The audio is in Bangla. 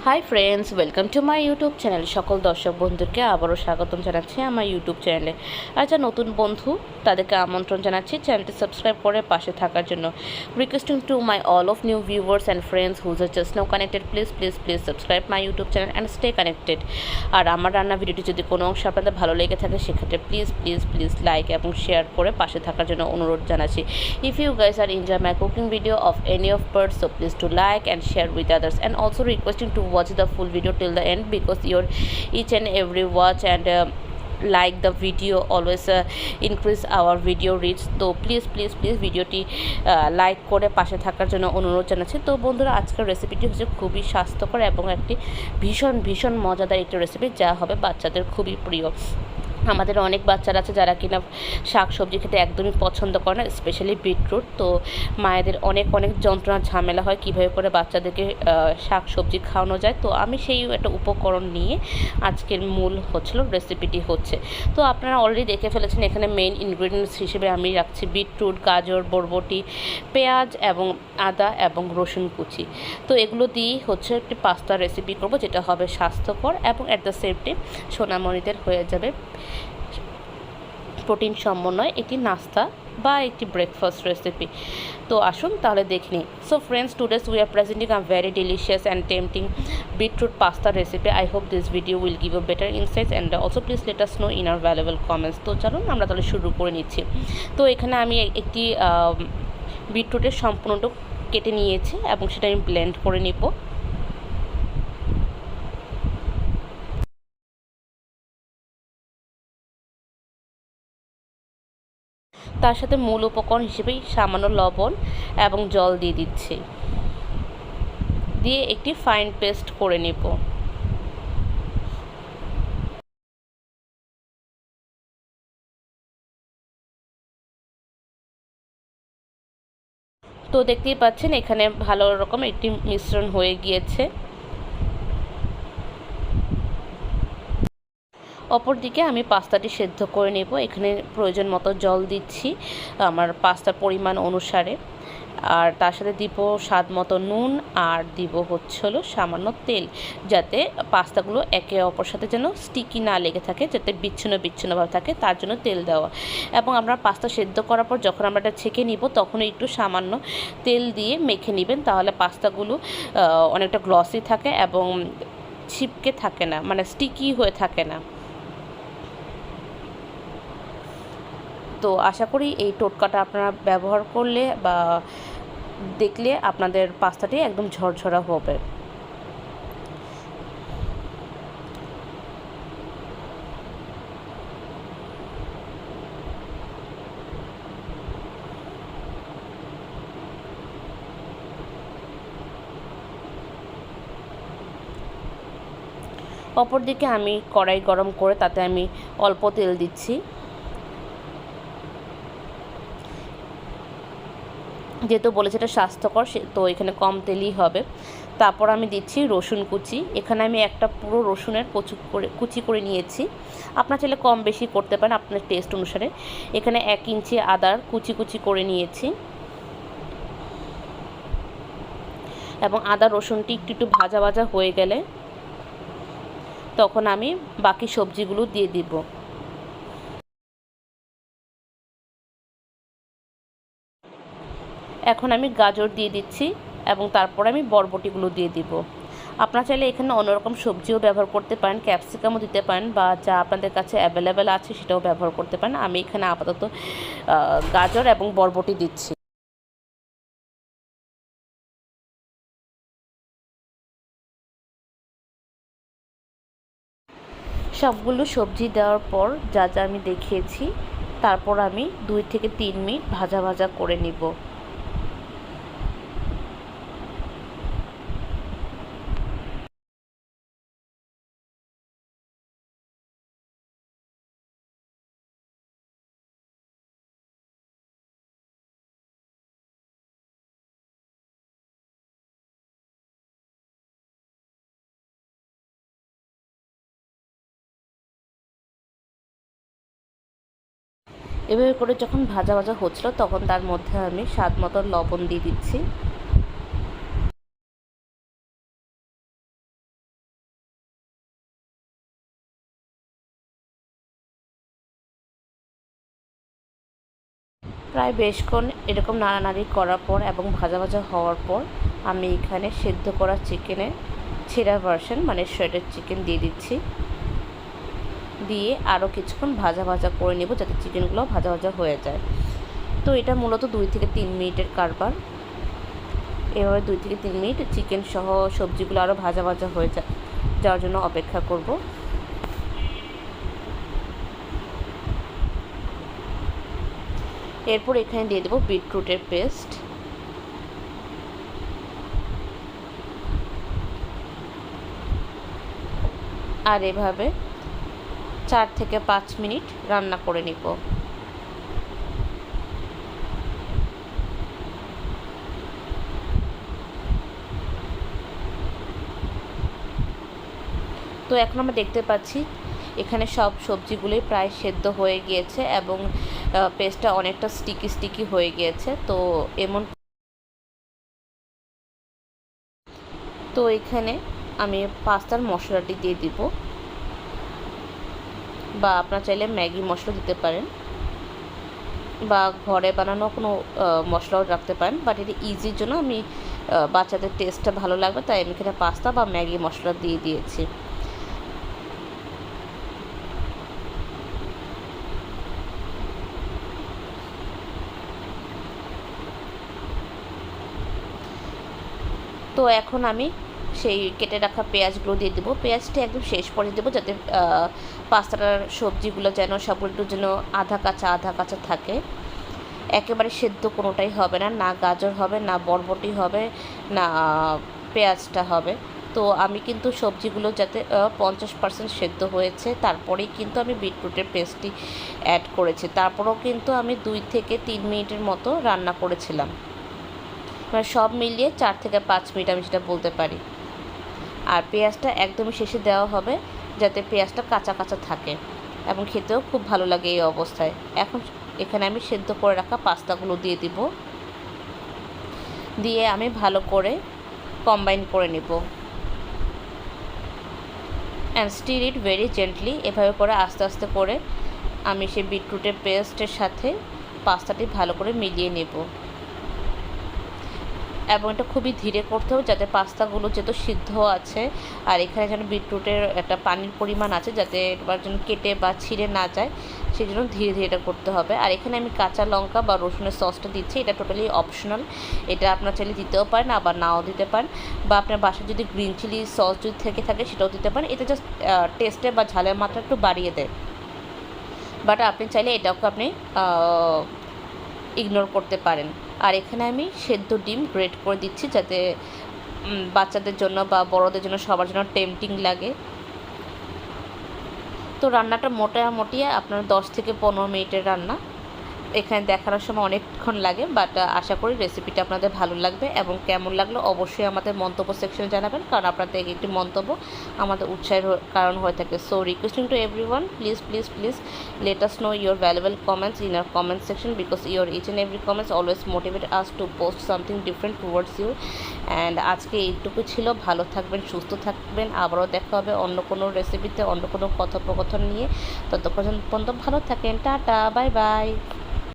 Hi friends, welcome to my YouTube channel. সকল দর্শক বন্ধুকে আবারও স্বাগতম জানাচ্ছি আমার ইউটিউব চ্যানেলে। আর যা নতুন বন্ধু তাদেরকে আমন্ত্রণ জানাচ্ছি চ্যানেলটি সাবস্ক্রাইব করে পাশে থাকার জন্য। Requesting to my all of new viewers and friends whose are just now connected, please subscribe my YouTube channel and stay connected. আর আমার রান্না ভিডিওটি যদি কোনো অংশ আপনাদের ভালো লেগে থাকে সেক্ষেত্রে প্লিজ লাইক এবং শেয়ার করে পাশে থাকার জন্য অনুরোধ জানাচ্ছি। If you guys are enjoy my cooking video of any of parts, so please to like and share with others, and also requesting to watch the full video till the end because your each and every watch and like the video always increase our video reach. তো প্লিজ ভিডিওটি লাইক করে পাশে থাকার জন্য অনুরোধ জানাচ্ছি। তো বন্ধুরা, আজকের রেসিপিটি হচ্ছে খুবই স্বাস্থ্যকর এবং একটি ভীষণ মজাদার একটি রেসিপি, যা হবে বাচ্চাদের খুবই প্রিয়। আমাদের অনেক বাচ্চারা আছে যারা কিনা শাক সবজি খেতে একদমই পছন্দ করে না, স্পেশালি বিটরুট। তো মায়েদের অনেক যন্ত্রণা ঝামেলা হয় কীভাবে করে বাচ্চাদেরকে শাক সবজি খাওয়ানো যায়। তো আমি সেই একটা উপকরণ নিয়ে আজকের মূল রেসিপিটি হচ্ছে। তো আপনারা অলরেডি দেখে ফেলেছেন, এখানে মেইন ইনগ্রিডিয়েন্টস হিসেবে আমি রাখছি বিটরুট, গাজর, বরবটি, পেঁয়াজ এবং আদা এবং রসুন কুচি। তো এগুলো দিয়েই একটি পাস্তা রেসিপি করব, যেটা হবে স্বাস্থ্যকর এবং অ্যাট দ্য সেম টাইম সোনামণিদের হয়ে যাবে প্রোটিন সমন্বয় একটি নাস্তা বা একটি ব্রেকফাস্ট রেসিপি। তো আসুন তাহলে দেখে নিই। So friends, today's we are presenting a very delicious and tempting beetroot pasta recipe. I hope this video will give you better insights and also please let us know in our valuable comments. তো চলুন আমরা তাহলে শুরু করে নিচ্ছি। তো এখানে আমি একটি বিটরুটের সম্পূর্ণটা কেটে নিয়েছি এবং সেটা আমি ব্লেন্ড করে নিব। তার সাথে মূল উপকরণ হিসেবেই সামান্য লবণ এবং জল দিয়ে দিচ্ছি, দিয়ে একটি ফাইন পেস্ট করে নেব। তো দেখতেই পাচ্ছেন এখানে ভালো রকম একটি মিশ্রণ হয়ে গিয়েছে। অপরদিকে আমি পাস্তাটি সেদ্ধ করে নেব। এখানে প্রয়োজন মতো জল দিচ্ছি আমার পাস্তার পরিমাণ অনুসারে, আর তার সাথে দিব স্বাদ মতো নুন, আর দিব সামান্য তেল, যাতে পাস্তাগুলো একে অপর সাথে যেন স্টিকি না লেগে থাকে, যাতে বিচ্ছিন্নভাবে থাকে, তার জন্য তেল দেওয়া। এবং আমরা পাস্তা সেদ্ধ করার পর যখন আমরা এটা ছেঁকে নিব তখন একটু সামান্য তেল দিয়ে মেখে নেবেন, তাহলে পাস্তাগুলো অনেকটা গ্লসি থাকে এবং ছিপকে থাকে না, মানে স্টিকি হয়ে থাকে না। তো আশা করি এই টোটকাটা আপনারা ব্যবহার করলে বা দেখলে আপনাদের পাস্তাটি একদম ঝরঝরা হবে। অপরদিকে আমি কড়াই গরম করে তাতে আমি অল্প তেল দিচ্ছি, যেহেতু বলেছে এটা স্বাস্থ্যকর, তো এখানে কম তেলই হবে। তারপর আমি দিচ্ছি রসুন কুচি। এখানে আমি একটা পুরো রসুনের কুচি করে নিয়েছি, আপনার চাইলে কম বেশি করতে পারেন আপনার টেস্ট অনুসারে। এখানে 1 ইঞ্চি আদার কুচি করে নিয়েছি, এবং আদা রসুনটি একটু ভাজা হয়ে গেলে তখন আমি বাকি সবজিগুলো দিয়ে দিব। এখন আমি গাজর দিয়ে দিচ্ছি এবং তারপর আমি বরবটিগুলো দিয়ে দিব। আপনারা চাইলে এখানে অন্যরকম সবজিও ব্যবহার করতে পারেন, ক্যাপসিকামও দিতে পারেন, বা যা আপনাদের কাছে অ্যাভেলেবেল আছে সেটাও ব্যবহার করতে পারেন। আমি এখানে আপাতত গাজর এবং বরবটি দিচ্ছি। সবগুলো সবজি দেওয়ার পর যা আমি দেখিয়েছি, তারপর আমি 2 থেকে 3 মিনিট ভাজা করে নিব। এভাবে করে যখন ভাজা হচ্ছিল তখন তার মধ্যে আমি স্বাদ মতো লবণ দিয়ে দিচ্ছি। প্রায় বেশক্ষণ এরকম নাড়ানাড়ি করার পর এবং ভাজা ভাজা হওয়ার পর আমি এখানে সেদ্ধ করা চিকেনের ছেঁড়া ভার্সন মানে শ্রেডেড চিকেন দিয়ে দিচ্ছি। দিয়ে আরও কিছুক্ষণ ভাজা ভাজা করে নেব যাতে চিকেনগুলো ভাজা ভাজা হয়ে যায়। তো এটা মূলত 2 থেকে 3 মিনিটের কারবার। এভাবে 2 থেকে 3 মিনিট চিকেন সহ সবজিগুলো আরও ভাজা ভাজা হয়ে যাওয়ার জন্য অপেক্ষা করব। এরপর এখানে দিয়ে দেবো বিটরুটের পেস্ট। আর এভাবে 4 থেকে 5 মিনিট রান্না করে নিব। তো এখন আমরা দেখতে পাচ্ছি এখানে সব সবজিগুলোই প্রায় সেদ্ধ হয়ে গিয়েছে এবং পেস্টটা অনেকটা স্টিকি হয়ে গিয়েছে। তো এখানে আমি পাস্তার মশলাটি দিয়ে দিব, বা আপনারা চাইলে ম্যাগি মশলা দিতে পারেন বা ঘরে বানানো কোনো মশলাও রাখতে পারেন। বাট এটা ইজির জন্য আমি বাচ্চাদের টেস্টটা ভালো লাগবে তাই আমি এখানে পাস্তা বা ম্যাগি মশলা দিয়ে দিয়েছি। তো এখন আমি সেই কেটে রাখা পেঁয়াজগুলো দিয়ে দেবো। পেঁয়াজটা একদম শেষ পরে দেবো যাতে পাস্তাটার সবজিগুলো যেন সবগুলো যেন আধা কাঁচা থাকে। একেবারে সেদ্ধ কোনোটাই হবে না, না গাজর হবে, না বরবটি হবে, না পেঁয়াজটা হবে। তো আমি কিন্তু সবজিগুলো যাতে 50% সেদ্ধ হয়েছে তারপরেই কিন্তু আমি বিটরুটের পেস্টটি অ্যাড করেছি। তারপরেও কিন্তু আমি 2 থেকে 3 মিনিটের মতো রান্না করেছিলাম। মানে সব মিলিয়ে 4 থেকে 5 মিনিট আমি সেটা বলতে পারি। আর পেঁয়াজটা একদমই শেষে দেওয়া হবে যাতে পেঁয়াজটা কাঁচা থাকে এবং খেতেও খুব ভালো লাগে এই অবস্থায়। এখন এখানে আমি সেদ্ধ করে রাখা পাস্তাগুলো দিয়ে দিব, দিয়ে আমি ভালো করে কম্বাইন করে নেব। And stir it very gently. এভাবে করে আস্তে আস্তে করে আমি সেই বিটরুটের পেস্টের সাথে পাস্তাটি ভালো করে মিলিয়ে নেব এবং এটা খুবই ধীরে করতে হবে যাতে পাস্তাগুলো যেহেতু সিদ্ধ আছে আর এখানে যেন বিটরুটের একটা পানির পরিমাণ আছে যাতে এবার যেন কেটে বা ছিঁড়ে না যায়, সেই জন্য ধীরে এটা করতে হবে। আর এখানে আমি কাঁচা লঙ্কা বা রসুনের সসটা দিচ্ছি, এটা টোটালি অপশনাল। এটা আপনার চাইলে দিতেও পারেন আবার নাও দিতে পারেন, বা আপনার বাসায় যদি গ্রিন চিলি সস যদি থেকে থাকে সেটাও দিতে পারেন। এটা জাস্ট টেস্টে বা ঝালের মাত্রা একটু বাড়িয়ে দেয়, বাট আপনি চাইলে এটাকে আপনি ইগনোর করতে পারেন। আর এখানে আমি সেদ্ধ ডিম গ্রেট করে দিচ্ছি যাতে বাচ্চাদের জন্য বা বড়দের জন্য সবার জন্য টেম্পটিং লাগে। তো রান্নাটা মোটামুটি আপনার 10 থেকে 15 মিনিটের রান্না। এখানে দেখানোর সময় অনেকক্ষণ লাগে, বাট আশা করি রেসিপিটা আপনাদের ভালো লাগবে এবং কেমন লাগলো অবশ্যই আমাদের মন্তব্য সেকশনে জানাবেন, কারণ আপনাদের একটি মন্তব্য আমাদের উৎসাহের কারণ হয়ে থাকে। So requesting to everyone, please let us know your valuable comments in our comment section, because your each and every comments always motivate us to post something different towards you. And আজকে এইটুকু ছিল। ভালো থাকবেন, সুস্থ থাকবেন। আবারও দেখা হবে অন্য কোনো রেসিপিতে, অন্য কোনো কথোপকথন নিয়ে। ততক্ষণ পর্যন্ত ভালো থাকেন। Tata, bye bye.